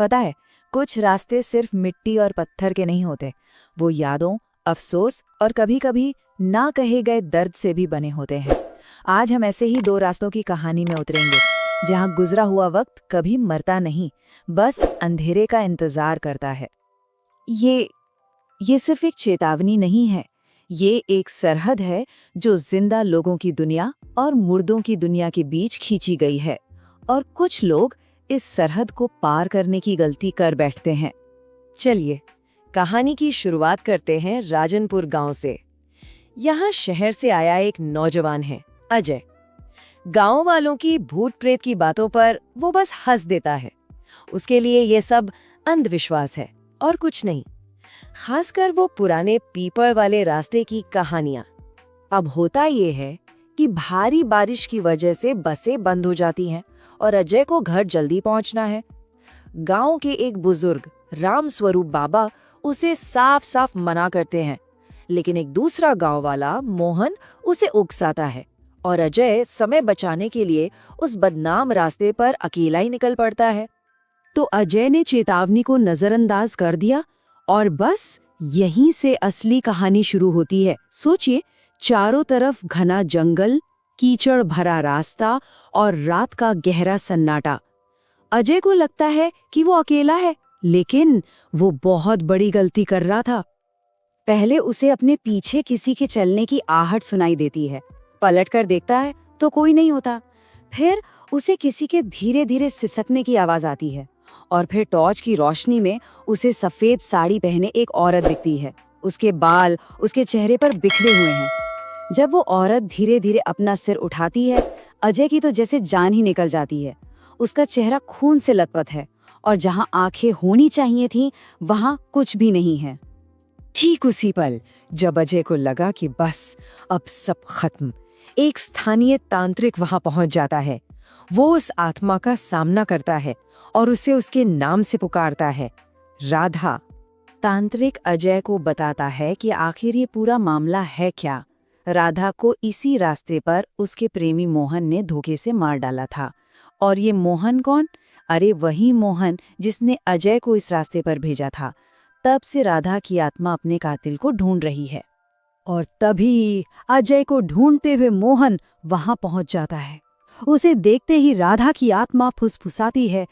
पता है, कुछ रास्ते सिर्फ मिट्टी और पत्थर के नहीं होते, वो यादों, अफसोस और कभी-कभी ना कहे गए दर्द से भी बने होते हैं। आज हम ऐसे ही दो रास्तों की कहानी में उतरेंगे, जहां गुजरा हुआ वक्त कभी मरता नहीं, बस अंधेरे का इंतजार करता है। ये सिर्फ एक चेतावनी नहीं है, ये एक सरहद है जो जिंदा लोगों की दुनिया और मुर्दों की दुनिया के बीच खींची गई है। और कुछ लोग इस सरहद को पार करने की गलती कर बैठते हैं। चलिए, कहानी की शुरुआत करते हैं राजनपुर गांव से। यहाँ शहर से आया एक नौजवान है, अजय। गांव वालों की भूत प्रेत की बातों पर वो बस हंस देता है। उसके लिए ये सब अंधविश्वास है और कुछ नहीं। खासकर वो पुराने पीपल वाले रास्ते की कहानियां। अब होता ये है कि भारी बारिश की वजह से बसें बंद हो जाती हैं और अजय को घर जल्दी पहुंचना है। गांव के एक बुजुर्ग राम स्वरूप बाबा उसे साफ साफ मना करते हैं, लेकिन एक दूसरा गांव वाला मोहन उसे उकसाता है और अजय समय बचाने के लिए उस बदनाम रास्ते पर अकेला ही निकल पड़ता है। तो अजय ने चेतावनी को नजरअंदाज कर दिया और बस यहीं से असली कहानी शुरू होती है। सोचिए, चारों तरफ घना जंगल, कीचड़ भरा रास्ता और रात का गहरा सन्नाटा। अजय को लगता है कि वो अकेला है, लेकिन वो बहुत बड़ी गलती कर रहा था। पहले उसे अपने पीछे किसी के चलने की आहट सुनाई देती है। पलट कर देखता है तो कोई नहीं होता। फिर उसे किसी के धीरे धीरे सिसकने की आवाज आती है और फिर टॉर्च की रोशनी में उसे सफेद साड़ी पहने एक औरत दिखती है। उसके बाल उसके चेहरे पर बिखरे हुए हैं। जब वो औरत धीरे धीरे अपना सिर उठाती है, अजय की तो जैसे जान ही निकल जाती है। उसका चेहरा खून से लथपथ है और जहां आंखें होनी चाहिए थीं, वहां कुछ भी नहीं है। ठीक उसी पल जब अजय को लगा कि बस अब सब खत्म, एक स्थानीय तांत्रिक वहां पहुंच जाता है। वो उस आत्मा का सामना करता है और उसे उसके नाम से पुकारता है, राधा। तांत्रिक अजय को बताता है कि आखिर ये पूरा मामला है क्या। राधा को इसी रास्ते पर उसके प्रेमी मोहन ने धोखे से मार डाला था। और ये मोहन कौन? अरे वही मोहन जिसने अजय को इस रास्ते पर भेजा था। तब से राधा की आत्मा अपने कातिल को ढूंढ रही है। और तभी अजय को ढूंढते हुए मोहन वहां पहुंच जाता है। उसे देखते ही राधा की आत्मा फुसफुसाती है,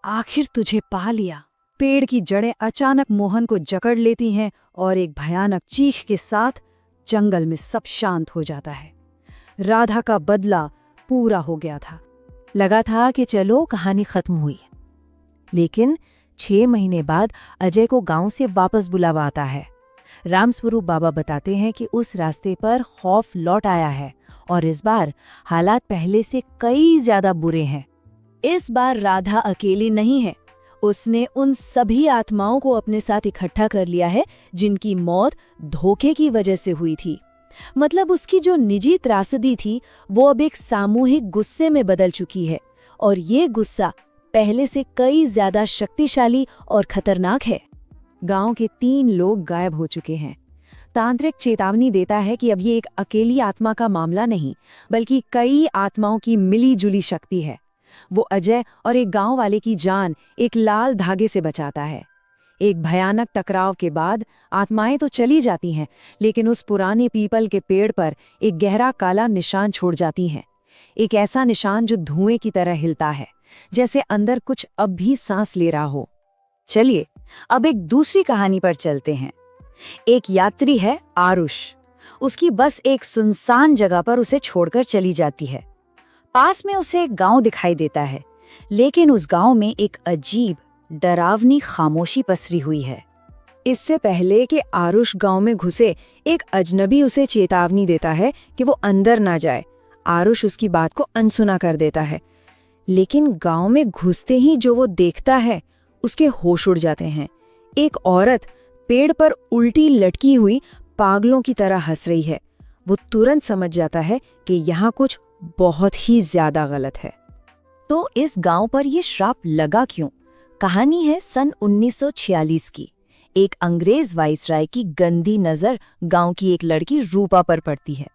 आखिर तुझे पा लिया। पेड़ की जड़ें अचानक मोहन को जकड़ लेती हैं और एक भयानक चीख के साथ जंगल में सब शांत हो जाता है। राधा का बदला पूरा हो गया था। लगा था कि चलो कहानी खत्म हुई, लेकिन 6 महीने बाद अजय को गांव से वापस बुलावा आता है। रामस्वरूप बाबा बताते हैं कि उस रास्ते पर खौफ लौट आया है और इस बार हालात पहले से कई ज्यादा बुरे हैं। इस बार राधा अकेली नहीं है। उसने उन सभी आत्माओं को अपने साथ इकट्ठा कर लिया है जिनकी मौत धोखे की वजह से हुई थी। मतलब उसकी जो निजी त्रासदी थी वो अब एक सामूहिक गुस्से में बदल चुकी है, और ये गुस्सा पहले से कई ज्यादा शक्तिशाली और खतरनाक है। गांव के 3 लोग गायब हो चुके हैं। तांत्रिक चेतावनी देता है कि अब ये एक अकेली आत्मा का मामला नहीं, बल्कि कई आत्माओं की मिली-जुली शक्ति है। वो अजय और एक गांव वाले की जान एक लाल धागे से बचाता है। एक भयानक टकराव के बाद आत्माएं तो चली जाती हैं, लेकिन उस पुराने पीपल के पेड़ पर एक गहरा काला निशान छोड़ जाती हैं। एक ऐसा निशान जो धुएं की तरह हिलता है, जैसे अंदर कुछ अब भी सांस ले रहा हो। चलिए, अब एक दूसरी कहानी पर चलते हैं। एक यात्री है आरुष। उसकी बस एक सुनसान जगह पर उसे छोड़कर चली जाती है। पास में उसे एक गांव दिखाई देता है, लेकिन उस गांव में एक अजीब डरावनी खामोशी पसरी हुई है। इससे पहले कि आरुष गांव में घुसे, एक अजनबी उसे चेतावनी देता है कि वो अंदर ना जाए। आरुष उसकी बात को अनसुना कर देता है, लेकिन गांव में घुसते ही जो वो देखता है उसके होश उड़ जाते हैं। एक औरत पेड़ पर उल्टी लटकी हुई पागलों की तरह हंस रही है। वो तुरंत समझ जाता है कि यहाँ कुछ बहुत ही ज्यादा गलत है। तो इस गांव पर ये श्राप लगा क्यों? कहानी है सन 1946 की। एक अंग्रेज वाइसराय की गंदी नजर गांव की एक लड़की रूपा पर पड़ती है।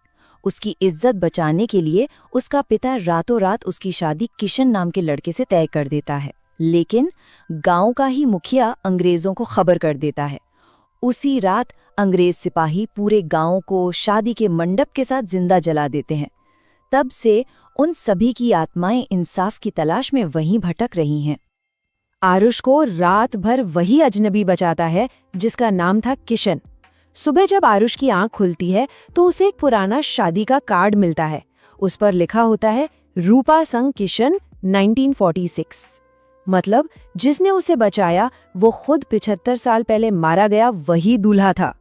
उसकी इज्जत बचाने के लिए उसका पिता रातों रात उसकी शादी किशन नाम के लड़के से तय कर देता है। लेकिन गांव का ही मुखिया अंग्रेजों को खबर कर देता है। उसी रात अंग्रेज सिपाही पूरे गांव को शादी के मंडप के साथ जिंदा जला देते हैं। तब से उन सभी की आत्माएं इंसाफ की तलाश में वहीं भटक रही हैं। आरुष को रात भर वही अजनबी बचाता है जिसका नाम था किशन। सुबह जब आरुष की आंख खुलती है तो उसे एक पुराना शादी का कार्ड मिलता है। उस पर लिखा होता है रूपा संग किशन 1946। मतलब जिसने उसे बचाया वो खुद 75 साल पहले मारा गया वही दूल्हा था।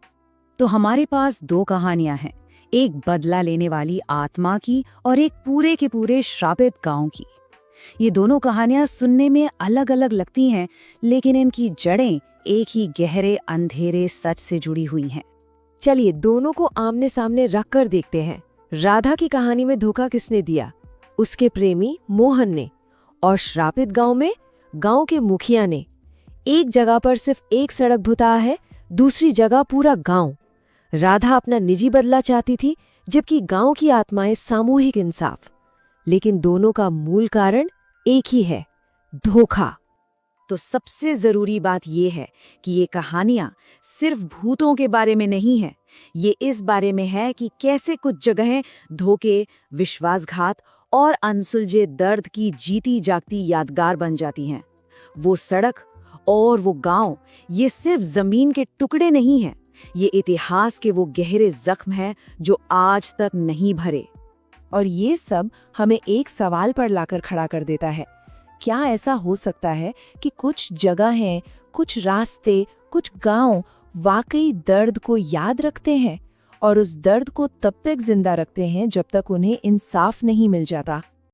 तो हमारे पास दो कहानियां हैं, एक बदला लेने वाली आत्मा की और एक पूरे के पूरे श्रापित गांव की। ये दोनों कहानियां सुनने में अलग अलग लगती हैं, लेकिन इनकी जड़ें एक ही गहरे अंधेरे सच से जुड़ी हुई हैं। चलिए दोनों को आमने सामने रख कर देखते हैं। राधा की कहानी में धोखा किसने दिया? उसके प्रेमी मोहन ने। और श्रापित गांव में गांव के मुखिया ने। एक जगह पर सिर्फ एक सड़क भुता है, दूसरी जगह पूरा गांव। राधा अपना निजी बदला चाहती थी, जबकि गांव की आत्माएं सामूहिक इंसाफ। लेकिन दोनों का मूल कारण एक ही है, धोखा। तो सबसे जरूरी बात यह है कि ये कहानियां सिर्फ भूतों के बारे में नहीं है, ये इस बारे में है कि कैसे कुछ जगहें धोखे, विश्वासघात और अनसुलझे दर्द की जीती जागती यादगार बन जाती हैं। वो सड़क और वो गांव, ये सिर्फ जमीन के टुकड़े नहीं हैं, ये इतिहास के वो गहरे जख्म हैं जो आज तक नहीं भरे। और ये सब हमें एक सवाल पर लाकर खड़ा कर देता है, क्या ऐसा हो सकता है कि कुछ जगहें, कुछ रास्ते, कुछ गांव वाकई दर्द को याद रखते हैं और उस दर्द को तब तक जिंदा रखते हैं जब तक उन्हें इंसाफ नहीं मिल जाता।